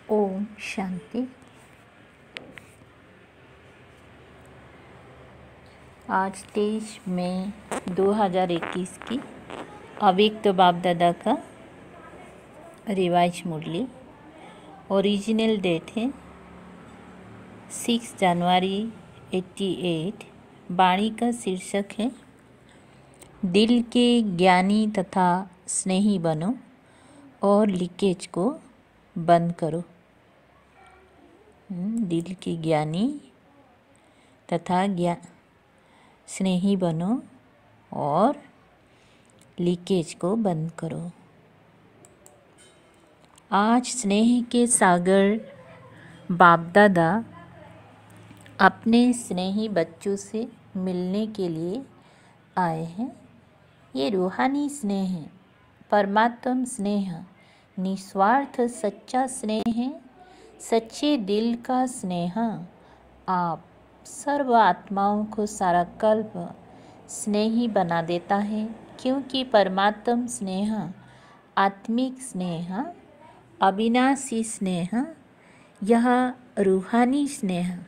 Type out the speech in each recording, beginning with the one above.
ओम शांति। आज 23 मई 2021 की अव्यक्त बाप दादा का रिवाइज मुरली। ओरिजिनल डेट है 6 जनवरी 88। वाणी का शीर्षक है दिल के ज्ञानी तथा स्नेही बनो और लीकेज को बंद करो। दिल के ज्ञानी तथा स्नेही बनो और लीकेज को बंद करो। आज स्नेह के सागर बाप दादा अपने स्नेही बच्चों से मिलने के लिए आए हैं। ये रूहानी स्नेह है, परमात्म स्नेह, निस्वार्थ सच्चा स्नेह है, सच्चे दिल का स्नेह। आप सर्व आत्माओं को सारा कल्प स्नेही बना देता है, क्योंकि परमात्म स्नेह, आत्मिक स्नेह, अविनाशी स्नेह, यह रूहानी स्नेह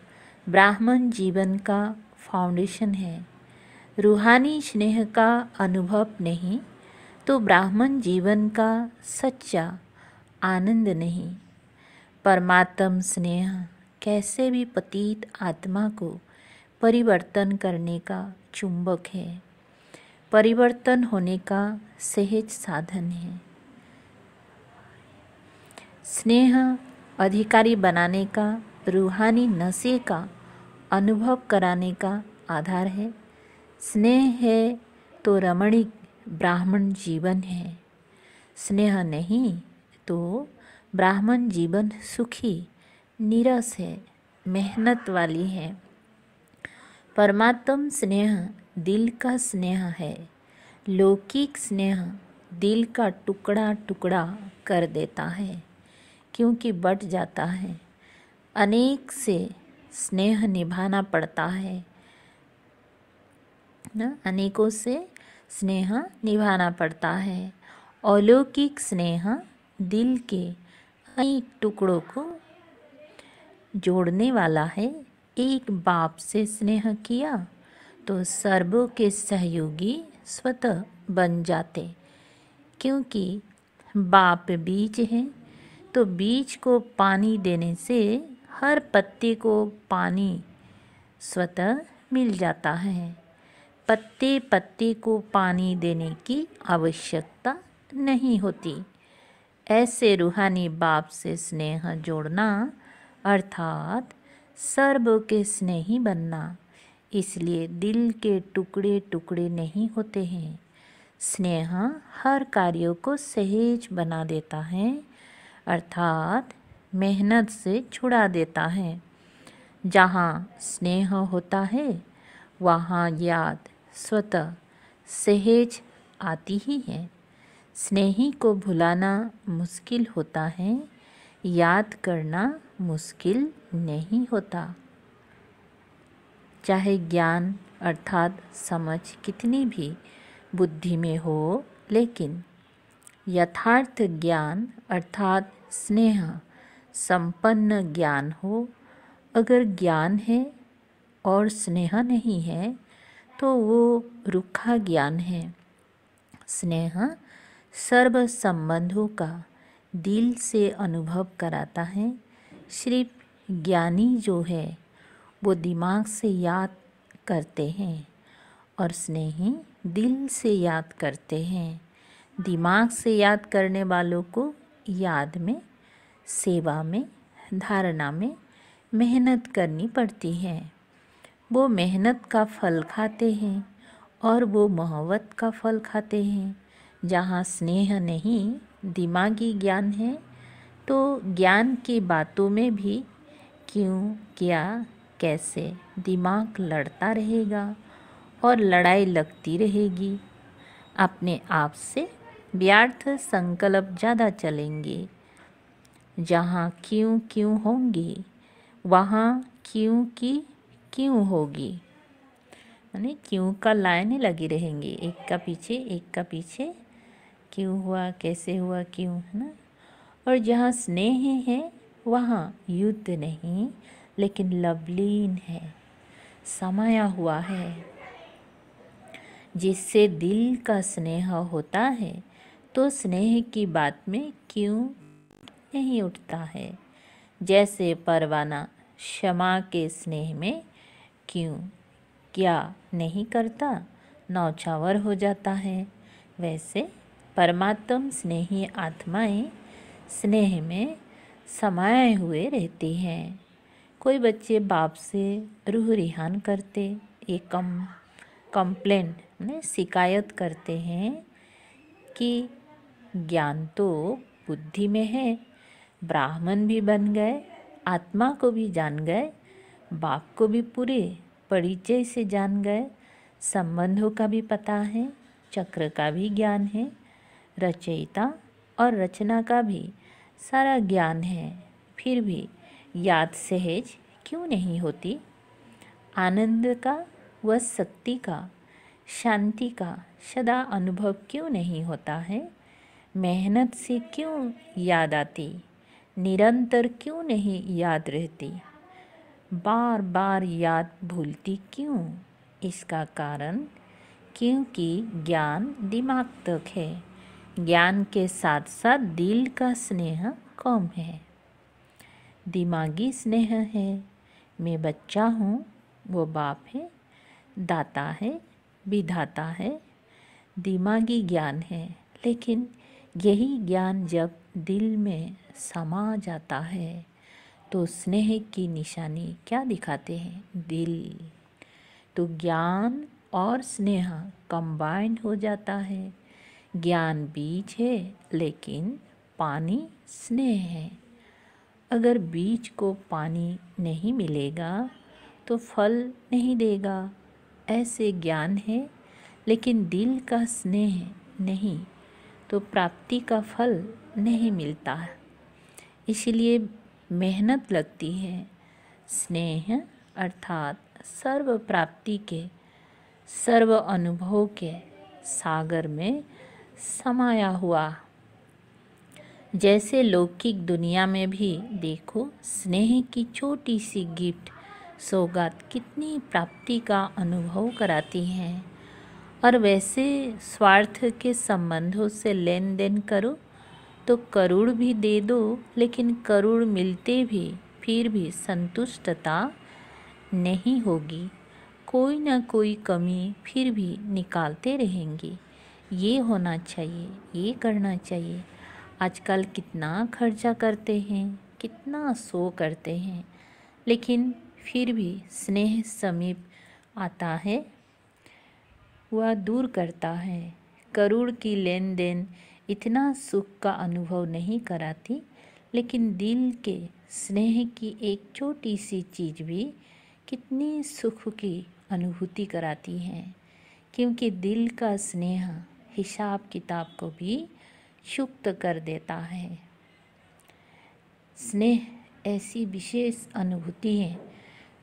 ब्राह्मण जीवन का फाउंडेशन है। रूहानी स्नेह का अनुभव नहीं तो ब्राह्मण जीवन का सच्चा आनंद नहीं। परमात्म स्नेह कैसे भी पतित आत्मा को परिवर्तन करने का चुंबक है, परिवर्तन होने का सहज साधन है। स्नेह अधिकारी बनाने का, रूहानी नशे का अनुभव कराने का आधार है। स्नेह है तो रमणीक ब्राह्मण जीवन है, स्नेह नहीं तो ब्राह्मण जीवन सुखी नीरस है, मेहनत वाली है। परमात्म स्नेह दिल का स्नेह है। लौकिक स्नेह दिल का टुकड़ा टुकड़ा कर देता है, क्योंकि बढ़ जाता है। अनेक से स्नेह निभाना पड़ता है ना, अनेकों से स्नेह निभाना पड़ता है। अलौकिक स्नेह दिल के अनेक टुकड़ों को जोड़ने वाला है। एक बाप से स्नेह किया तो सर्वों के सहयोगी स्वतः बन जाते, क्योंकि बाप बीज है तो बीज को पानी देने से हर पत्ते को पानी स्वतः मिल जाता है। पत्ते पत्ते को पानी देने की आवश्यकता नहीं होती। ऐसे रूहानी बाप से स्नेह जोड़ना अर्थात सर्व के स्नेही बनना। इसलिए दिल के टुकड़े टुकड़े नहीं होते हैं, स्नेह हर कार्यों को सहज बना देता है, अर्थात मेहनत से छुड़ा देता है। जहाँ स्नेह होता है वहाँ याद स्वतः सहज आती ही है। स्नेही को भुलाना मुश्किल होता है, याद करना मुश्किल नहीं होता। चाहे ज्ञान अर्थात समझ कितनी भी बुद्धि में हो, लेकिन यथार्थ ज्ञान अर्थात स्नेह संपन्न ज्ञान हो। अगर ज्ञान है और स्नेह नहीं है तो वो रूखा ज्ञान है। स्नेह सर्व संबंधों का दिल से अनुभव कराता है। सिर्फ ज्ञानी जो है वो दिमाग से याद करते हैं और स्नेही दिल से याद करते हैं। दिमाग से याद करने वालों को याद में, सेवा में, धारणा में मेहनत करनी पड़ती है। वो मेहनत का फल खाते हैं और वो मोहब्बत का फल खाते हैं। जहाँ स्नेह नहीं, दिमागी ज्ञान है, तो ज्ञान की बातों में भी क्यों, क्या, कैसे दिमाग लड़ता रहेगा और लड़ाई लगती रहेगी। अपने आप से व्यर्थ संकल्प ज़्यादा चलेंगे। जहाँ क्यों क्यों होंगे वहाँ क्यों की क्यों होगी, यानी क्यों का लाइन लगी रहेंगी, एक का पीछे क्यों हुआ, कैसे हुआ, क्यों, है ना। और जहाँ स्नेह है वहाँ युद्ध नहीं लेकिन लवलीन है, समाया हुआ है। जिससे दिल का स्नेह होता है तो स्नेह की बात में क्यों नहीं उठता है। जैसे परवाना क्षमा के स्नेह में क्यों, क्या नहीं करता, नौछावर हो जाता है। वैसे परमात्म स्नेही आत्माएं स्नेह में समाये हुए रहती हैं। कोई बच्चे बाप से रूह रिहान करते, एक कंप्लेंट में शिकायत करते हैं कि ज्ञान तो बुद्धि में है, ब्राह्मण भी बन गए, आत्मा को भी जान गए, बाप को भी पूरे परिचय से जान गए, संबंधों का भी पता है, चक्र का भी ज्ञान है, रचयिता और रचना का भी सारा ज्ञान है, फिर भी याद सहज क्यों नहीं होती। आनंद का व शक्ति का, शांति का सदा अनुभव क्यों नहीं होता है। मेहनत से क्यों याद आती, निरंतर क्यों नहीं याद रहती, बार बार याद भूलती क्यों। इसका कारण क्योंकि ज्ञान दिमाग तक है, ज्ञान के साथ साथ दिल का स्नेह कम है। दिमागी स्नेह है, मैं बच्चा हूँ, वो बाप है, दाता है, विधाता है, दिमागी ज्ञान है। लेकिन यही ज्ञान जब दिल में समा जाता है तो स्नेह की निशानी क्या दिखाते हैं, दिल। तो ज्ञान और स्नेह कंबाइंड हो जाता है। ज्ञान बीज है लेकिन पानी स्नेह है। अगर बीज को पानी नहीं मिलेगा तो फल नहीं देगा। ऐसे ज्ञान है लेकिन दिल का स्नेह नहीं तो प्राप्ति का फल नहीं मिलता। इसलिए मेहनत लगती है। स्नेह अर्थात सर्व प्राप्ति के, सर्व अनुभव के सागर में समाया हुआ। जैसे लौकिक दुनिया में भी देखो, स्नेह की छोटी सी गिफ्ट, सौगात कितनी प्राप्ति का अनुभव कराती हैं। और वैसे स्वार्थ के संबंधों से लेन देन करो तो करोड़ भी दे दो, लेकिन करोड़ मिलते भी फिर भी संतुष्टता नहीं होगी। कोई ना कोई कमी फिर भी निकालते रहेंगे। ये होना चाहिए, ये करना चाहिए। आजकल कितना खर्चा करते हैं, कितना सो करते हैं, लेकिन फिर भी स्नेह समीप आता है, वह दूर करता है, करोड़ की लेन देन इतना सुख का अनुभव नहीं कराती, लेकिन दिल के स्नेह की एक छोटी सी चीज़ भी कितनी सुख की अनुभूति कराती है, क्योंकि दिल का स्नेह हिसाब किताब को भी क्षुब्ध कर देता है। स्नेह ऐसी विशेष अनुभूति है,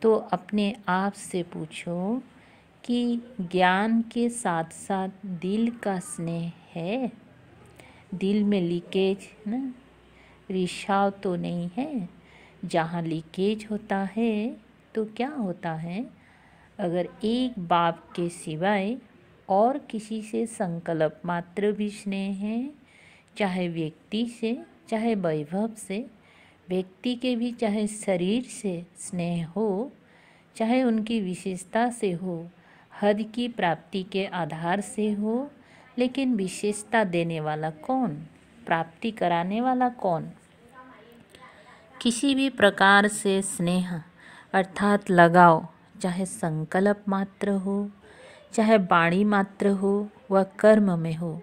तो अपने आप से पूछो कि ज्ञान के साथ साथ दिल का स्नेह है? दिल में लीकेज ना, रिसाव तो नहीं है? जहाँ लीकेज होता है तो क्या होता है, अगर एक बाप के सिवाय और किसी से संकल्प मात्र भी स्नेह है, चाहे व्यक्ति से, चाहे वैभव से, व्यक्ति के भी चाहे शरीर से स्नेह हो, चाहे उनकी विशेषता से हो, हद की प्राप्ति के आधार से हो, लेकिन विशेषता देने वाला कौन, प्राप्ति कराने वाला कौन? किसी भी प्रकार से स्नेह अर्थात लगाव, चाहे संकल्प मात्र हो, चाहे वाणी मात्र हो व कर्म में हो,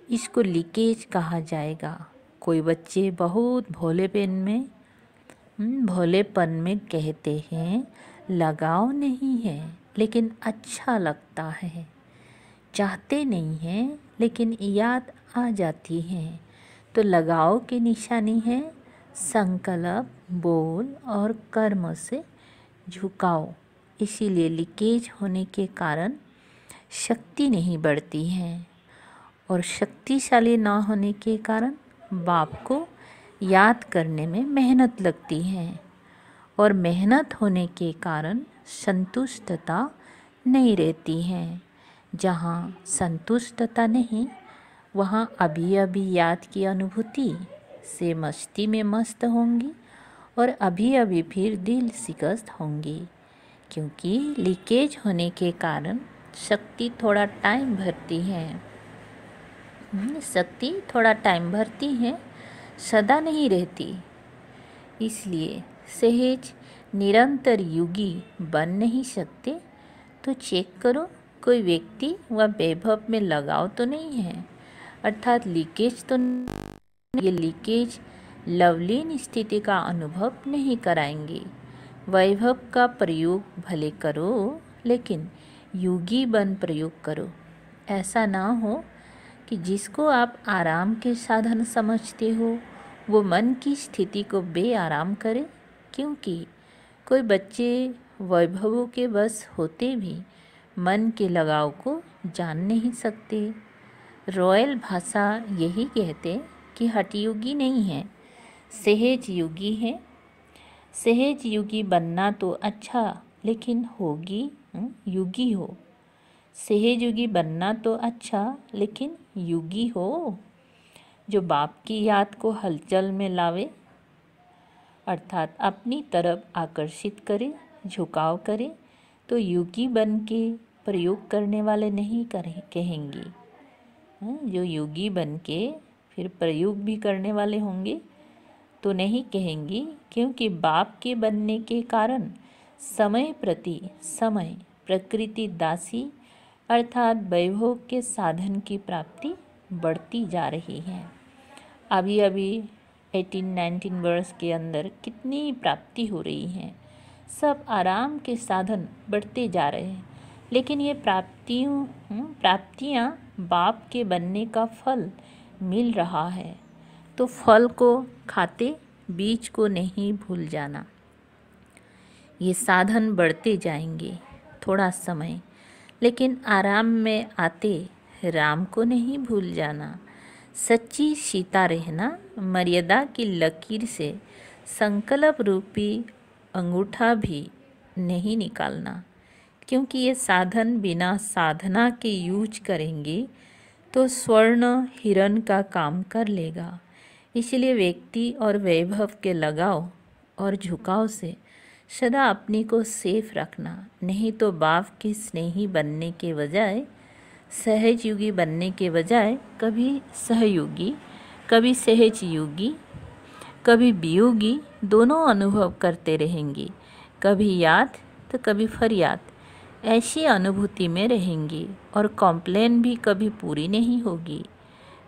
इसको लीकेज कहा जाएगा। कोई बच्चे बहुत भोलेपन में कहते हैं लगाव नहीं है लेकिन अच्छा लगता है, चाहते नहीं हैं लेकिन याद आ जाती है, तो लगाव की निशानी है संकल्प, बोल और कर्म से झुकाव। इसीलिए लीकेज होने के कारण शक्ति नहीं बढ़ती है, और शक्तिशाली ना होने के कारण बाप को याद करने में मेहनत लगती है, और मेहनत होने के कारण संतुष्टता नहीं रहती है। जहाँ संतुष्टता नहीं, वहाँ अभी अभी याद की अनुभूति से मस्ती में मस्त होंगी, और अभी अभी फिर दिल शिकस्त होंगी, क्योंकि लीकेज होने के कारण शक्ति थोड़ा टाइम भरती है। शक्ति थोड़ा टाइम भरती है, सदा नहीं रहती। इसलिए सहज निरंतर योगी बन नहीं सकते, तो चेक करो कोई व्यक्ति व वैभव में लगाव तो नहीं है, अर्थात लीकेज तो नहीं। ये लीकेज लवलीन स्थिति का अनुभव नहीं कराएंगे। वैभव का प्रयोग भले करो, लेकिन योगी बन प्रयोग करो। ऐसा ना हो कि जिसको आप आराम के साधन समझते हो वो मन की स्थिति को बेआराम करे, क्योंकि कोई बच्चे वैभवों के बस होते भी मन के लगाव को जान नहीं सकते। रॉयल भाषा यही कहते कि हठयोगी नहीं है, सहज योगी है। सहज योगी बनना तो अच्छा, लेकिन योगी हो। सहज योगी बनना तो अच्छा, लेकिन योगी हो जो बाप की याद को हलचल में लावे, अर्थात अपनी तरफ आकर्षित करे, झुकाव करे, तो योगी बन के प्रयोग करने वाले नहीं कहेंगे। जो योगी बन के फिर प्रयोग भी करने वाले होंगे तो नहीं कहेंगे, क्योंकि बाप के बनने के कारण समय प्रति समय प्रकृति दासी अर्थात वैभव के साधन की प्राप्ति बढ़ती जा रही है। अभी अभी 18-19 वर्ष के अंदर कितनी प्राप्ति हो रही है, सब आराम के साधन बढ़ते जा रहे हैं, लेकिन ये प्राप्तियाँ बाप के बनने का फल मिल रहा है, तो फल को खाते बीज को नहीं भूल जाना। ये साधन बढ़ते जाएंगे थोड़ा समय, लेकिन आराम में आते राम को नहीं भूल जाना। सच्ची सीता रहना, मर्यादा की लकीर से संकल्प रूपी अंगूठा भी नहीं निकालना, क्योंकि ये साधन बिना साधना के यूज करेंगे तो स्वर्ण हिरण का काम कर लेगा। इसलिए व्यक्ति और वैभव के लगाव और झुकाव से सदा अपने को सेफ रखना, नहीं तो बाप के स्नेही बनने के बजाय, सहजयोगी बनने के बजाय कभी सहयोगी, कभी सहज योगी, कभी वियोगी दोनों अनुभव करते रहेंगे, कभी याद तो कभी फरियाद। ऐसी अनुभूति में रहेंगी और कॉम्प्लेन भी कभी पूरी नहीं होगी।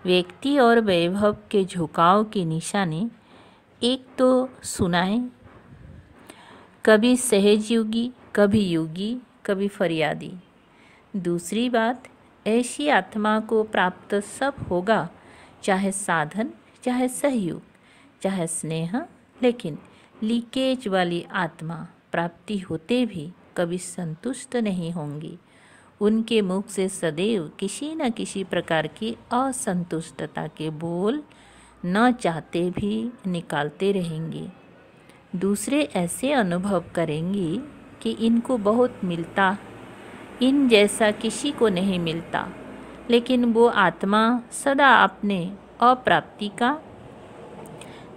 व्यक्ति और वैभव के झुकाव की निशानी एक तो सुनाए, कभी सहजयोगी, कभी योगी, कभी फरियादी। दूसरी बात, ऐसी आत्मा को प्राप्त सब होगा, चाहे साधन, चाहे सहयोग, चाहे स्नेह, लेकिन लीकेज वाली आत्मा प्राप्ति होते भी कभी संतुष्ट नहीं होंगी। उनके मुख से सदैव किसी न किसी प्रकार की असंतुष्टता के बोल न चाहते भी निकालते रहेंगे। दूसरे ऐसे अनुभव करेंगी कि इनको बहुत मिलता, इन जैसा किसी को नहीं मिलता, लेकिन वो आत्मा सदा अपने अप्राप्ति का,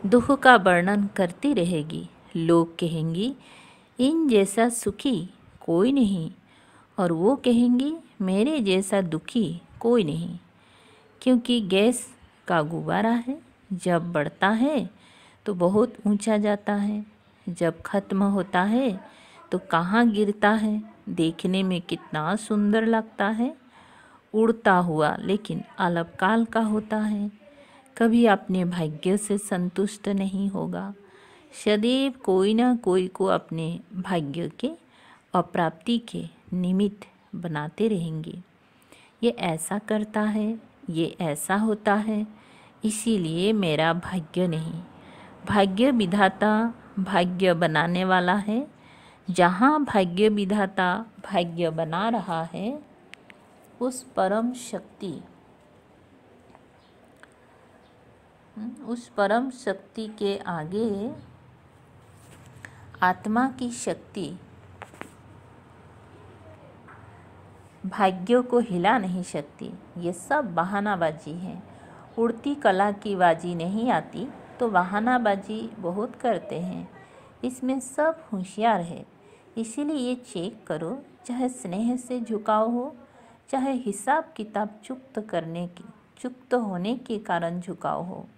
दुख का वर्णन करती रहेगी। लोग कहेंगी इन जैसा सुखी कोई नहीं, और वो कहेंगी मेरे जैसा दुखी कोई नहीं। क्योंकि गैस का गुब्बारा है, जब बढ़ता है तो बहुत ऊंचा जाता है, जब खत्म होता है तो कहाँ गिरता है। देखने में कितना सुंदर लगता है, उड़ता हुआ, लेकिन अल्पकाल का होता है। कभी अपने भाग्य से संतुष्ट नहीं होगा। सदैव कोई ना कोई को अपने भाग्य के अप्राप्ति के निमित्त बनाते रहेंगे। ये ऐसा करता है, ये ऐसा होता है, इसीलिए मेरा भाग्य नहीं। भाग्य विधाता भाग्य बनाने वाला है। जहाँ भाग्य विधाता भाग्य बना रहा है, उस परम शक्ति के आगे आत्मा की शक्ति भाग्य को हिला नहीं सकती। ये सब बहानाबाजी है। उड़ती कला की बाजी नहीं आती तो बहानाबाजी बहुत करते हैं। इसमें सब होशियार है। इसीलिए ये चेक करो, चाहे स्नेह से झुकाव हो, चाहे हिसाब किताब चुक्त होने के कारण झुकाव हो,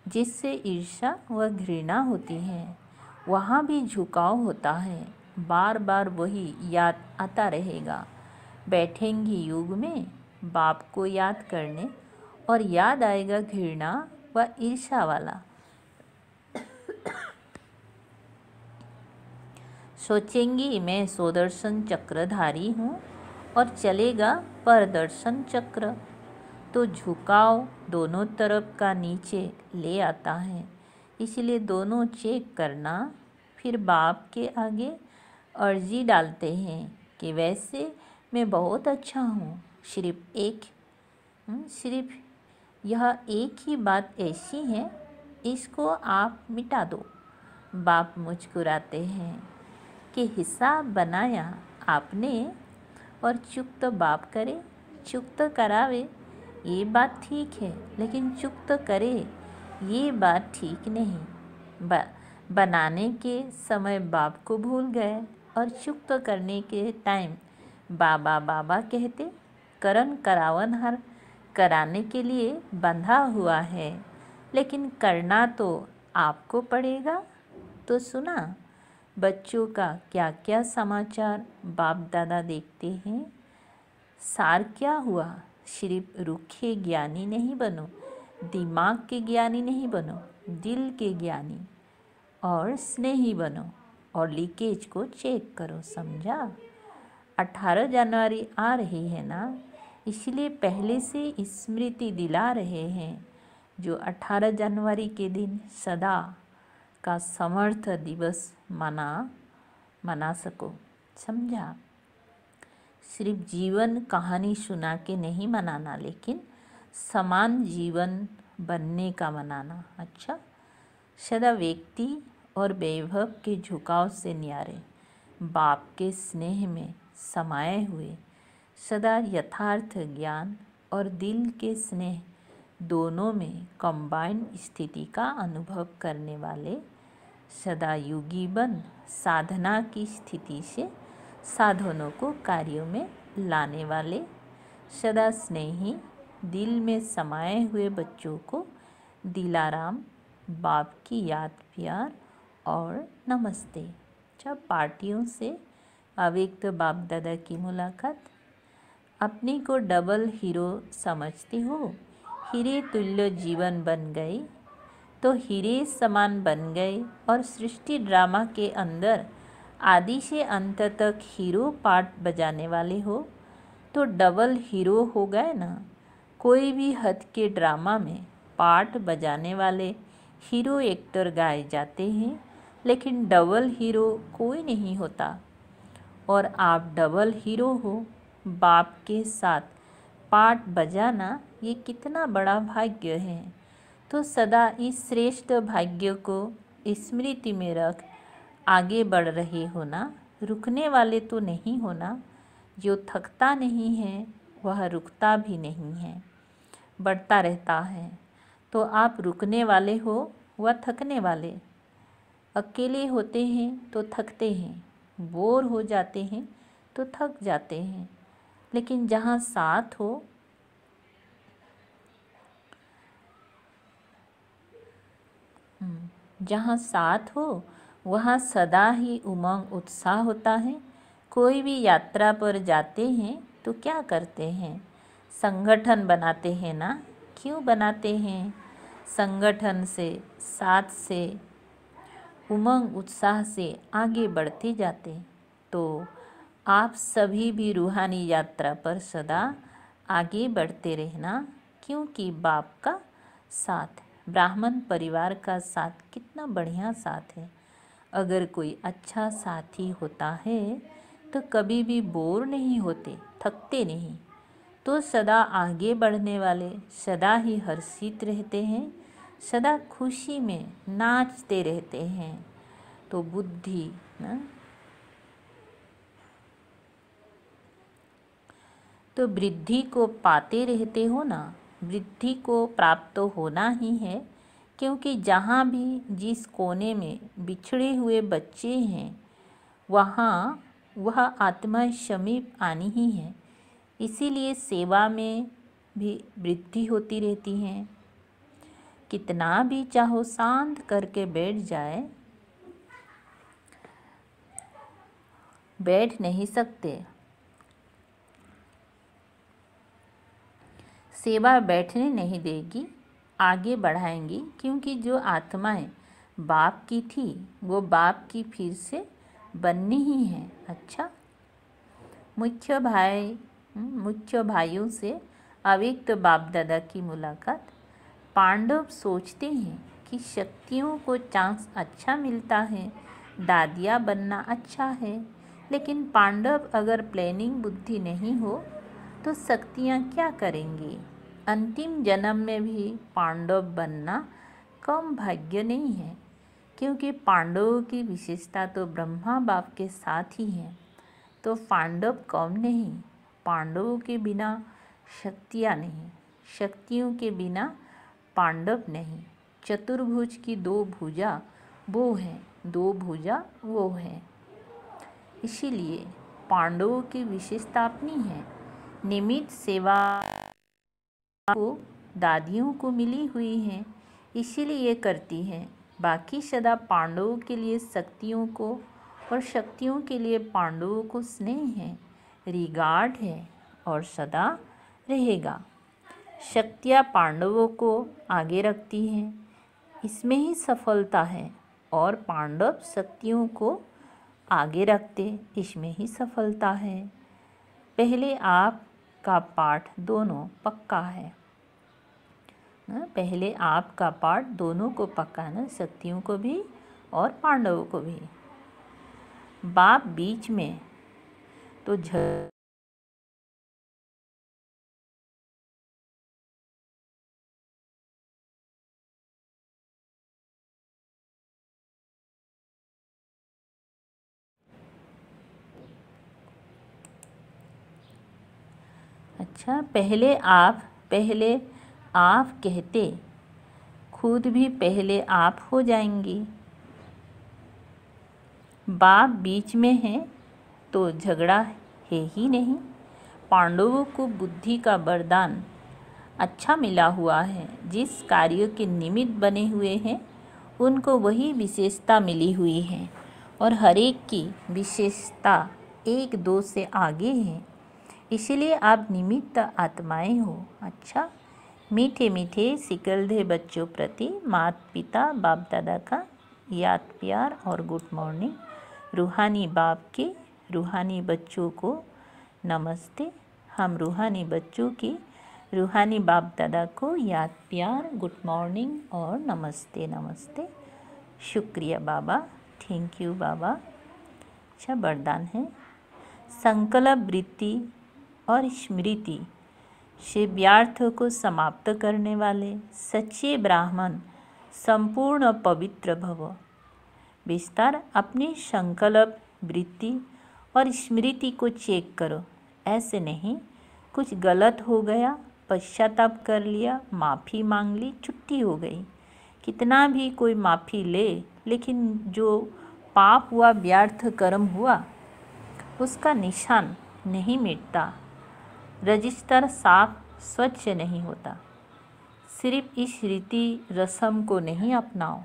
जिससे ईर्ष्या व घृणा होती है, वहाँ भी झुकाव होता है। बार बार वही याद आता रहेगा। बैठेंगी युग में बाप को याद करने, और याद आएगा घृणा व ईर्ष्या वाला। सोचेंगी मैं सुदर्शन चक्रधारी हूँ, और चलेगा परदर्शन चक्र। तो झुकाव दोनों तरफ का नीचे ले आता है। इसलिए दोनों चेक करना। फिर बाप के आगे अर्जी डालते हैं कि वैसे मैं बहुत अच्छा हूँ, सिर्फ यह एक ही बात ऐसी है, इसको आप मिटा दो। बाप मुस्कुराते हैं कि हिसाब बनाया आपने, और चुक्त बाप करे, चुक्त करावे, ये बात ठीक है, लेकिन चुक्त करे ये बात ठीक नहीं। बनाने के समय बाप को भूल गए, और चुक्त करने के टाइम बाबा बाबा कहते। करण करावन हर कराने के लिए बंधा हुआ है, लेकिन करना तो आपको पड़ेगा। तो सुना बच्चों का क्या क्या समाचार बाप दादा देखते हैं। सार क्या हुआ, सिर्फ रूखे ज्ञानी नहीं बनो, दिमाग के ज्ञानी नहीं बनो, दिल के ज्ञानी और स्नेही बनो, और लीकेज को चेक करो। समझा? 18 जनवरी आ रही है ना, इसलिए पहले से स्मृति दिला रहे हैं, जो 18 जनवरी के दिन सदा का समर्थ दिवस मना सको। समझा? सिर्फ जीवन कहानी सुना के नहीं मनाना, लेकिन समान जीवन बनने का मनाना। अच्छा, सदा व्यक्ति और वैभव के झुकाव से न्यारे, बाप के स्नेह में समाये हुए, सदा यथार्थ ज्ञान और दिल के स्नेह दोनों में कंबाइंड स्थिति का अनुभव करने वाले, सदा योगी बन साधना की स्थिति से साधनों को कार्यों में लाने वाले, सदा स्नेही दिल में समाये हुए बच्चों को दिलाराम, बाप की याद, प्यार और नमस्ते। जब पार्टियों से अव्यक्त बाप दादा की मुलाकात। अपने को डबल हीरो समझते हो, हीरे तुल्य जीवन बन गए तो हीरे समान बन गए और सृष्टि ड्रामा के अंदर आदि से अंत तक हीरो पार्ट बजाने वाले हो तो डबल हीरो हो गए ना। कोई भी हद के ड्रामा में पार्ट बजाने वाले हीरो एक्टर गाए जाते हैं, लेकिन डबल हीरो कोई नहीं होता। और आप डबल हीरो हो। बाप के साथ पार्ट बजाना ये कितना बड़ा भाग्य है। तो सदा इस श्रेष्ठ भाग्य को स्मृति में रख आगे बढ़ रहे होना। रुकने वाले तो नहीं होना। जो थकता नहीं है वह रुकता भी नहीं है, बढ़ता रहता है। तो आप रुकने वाले हो व थकने वाले। अकेले होते हैं तो थकते हैं, बोर हो जाते हैं तो थक जाते हैं, लेकिन जहाँ साथ हो वहाँ सदा ही उमंग उत्साह होता है। कोई भी यात्रा पर जाते हैं तो क्या करते हैं? संगठन बनाते हैं ना। क्यों बनाते हैं? संगठन से, साथ से, उमंग उत्साह से आगे बढ़ते जाते। तो आप सभी भी रूहानी यात्रा पर सदा आगे बढ़ते रहना, क्योंकि बाप का साथ, ब्राह्मण परिवार का साथ कितना बढ़िया साथ है। अगर कोई अच्छा साथी होता है तो कभी भी बोर नहीं होते, थकते नहीं। तो सदा आगे बढ़ने वाले सदा ही हर्षित रहते हैं, सदा खुशी में नाचते रहते हैं। तो बुद्धि ना, तो वृद्धि को पाते रहते हो ना। वृद्धि को प्राप्त होना ही है, क्योंकि जहाँ भी जिस कोने में बिछड़े हुए बच्चे हैं वहाँ वह आत्मा समीप आनी ही है। इसीलिए सेवा में भी वृद्धि होती रहती है। कितना भी चाहो शांत करके बैठ नहीं सकते। सेवा बैठने नहीं देगी, आगे बढ़ाएंगी, क्योंकि जो आत्माएं बाप की थी वो बाप की फिर से बननी ही है। अच्छा, मुख्य भाइयों से अव्यक्त बाप दादा की मुलाकात। पांडव सोचते हैं कि शक्तियों को चांस अच्छा मिलता है, दादिया बनना अच्छा है, लेकिन पांडव अगर प्लानिंग बुद्धि नहीं हो तो शक्तियाँ क्या करेंगी? अंतिम जन्म में भी पांडव बनना कम भाग्य नहीं है, क्योंकि पांडवों की विशेषता तो ब्रह्मा बाप के साथ ही है। तो पांडव कम नहीं। पांडवों के बिना शक्तियाँ नहीं, शक्तियों के बिना पांडव नहीं। चतुर्भुज की दो भुजा वो है, दो भुजा वो है। इसीलिए पांडवों की विशेषता अपनी है। निमित्त सेवा को दादियों को मिली हुई है, इसीलिए करती है। बाकी सदा पांडवों के लिए शक्तियों को और शक्तियों के लिए पांडवों को स्नेह है, रिगार्ड है और सदा रहेगा। शक्तियाँ पांडवों को आगे रखती हैं, इसमें ही सफलता है, और पांडव शक्तियों को आगे रखते, इसमें ही सफलता है। पहले आप का पाठ दोनों पक्का है ना। पहले आपका पाठ दोनों को पक्का है ना, शक्तियों को भी और पांडवों को भी। बाप बीच में तो अच्छा, पहले आप कहते, खुद भी पहले आप हो जाएंगी। बाप बीच में है तो झगड़ा है ही नहीं। पांडवों को बुद्धि का वरदान अच्छा मिला हुआ है। जिस कार्य के निमित्त बने हुए हैं उनको वही विशेषता मिली हुई है, और हर एक की विशेषता एक दो से आगे हैं, इसलिए आप निमित्त आत्माएं हो। अच्छा, मीठे मीठे सिकलधे बच्चों प्रति माता पिता बाप दादा का याद प्यार और गुड मॉर्निंग। रूहानी बाप के रूहानी बच्चों को नमस्ते। हम रूहानी बच्चों की रूहानी बाप दादा को याद प्यार गुड मॉर्निंग और नमस्ते नमस्ते। शुक्रिया बाबा, थैंक यू बाबा। अच्छा, वरदान है संकल्प वृत्ति और स्मृति से व्यर्थ को समाप्त करने वाले सच्चे ब्राह्मण संपूर्ण पवित्र भव। विस्तार, अपनी संकल्प वृत्ति और स्मृति को चेक करो। ऐसे नहीं कुछ गलत हो गया, पश्चाताप कर लिया, माफ़ी मांग ली, छुट्टी हो गई। कितना भी कोई माफ़ी ले, लेकिन जो पाप हुआ, व्यर्थ कर्म हुआ, उसका निशान नहीं मिटता, रजिस्टर साफ स्वच्छ नहीं होता। सिर्फ इस रीति रस्म को नहीं अपनाओ,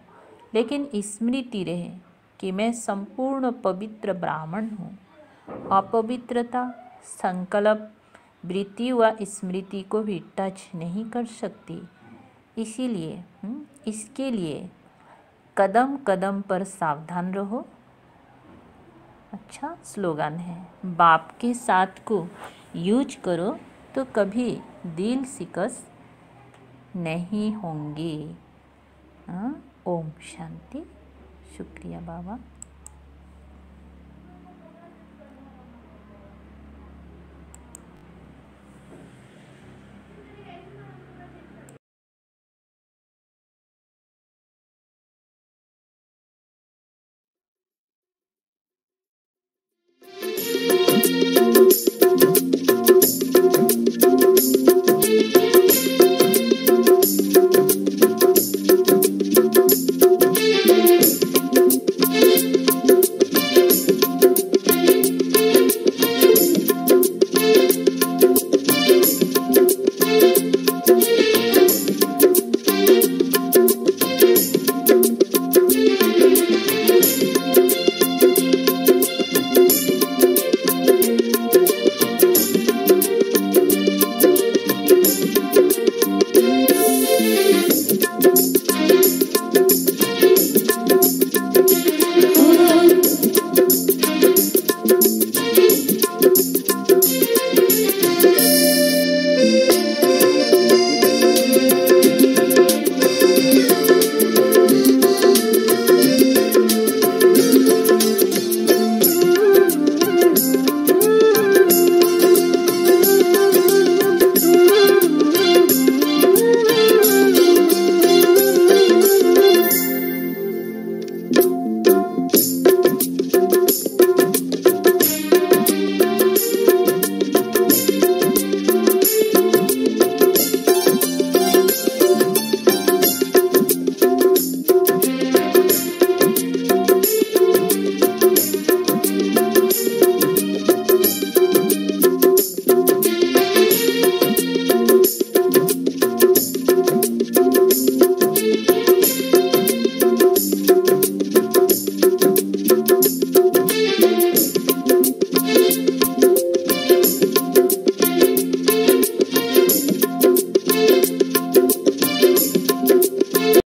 लेकिन स्मृति रहे कि मैं संपूर्ण पवित्र ब्राह्मण हूँ। अपवित्रता संकल्प वृत्ति व स्मृति को भी टच नहीं कर सकती। इसीलिए इसके लिए कदम कदम पर सावधान रहो। अच्छा, स्लोगन है बाप के साथ को यूज करो तो कभी दिल शिकस्त नहीं होंगे। ओम शांति। शुक्रिया बाबा।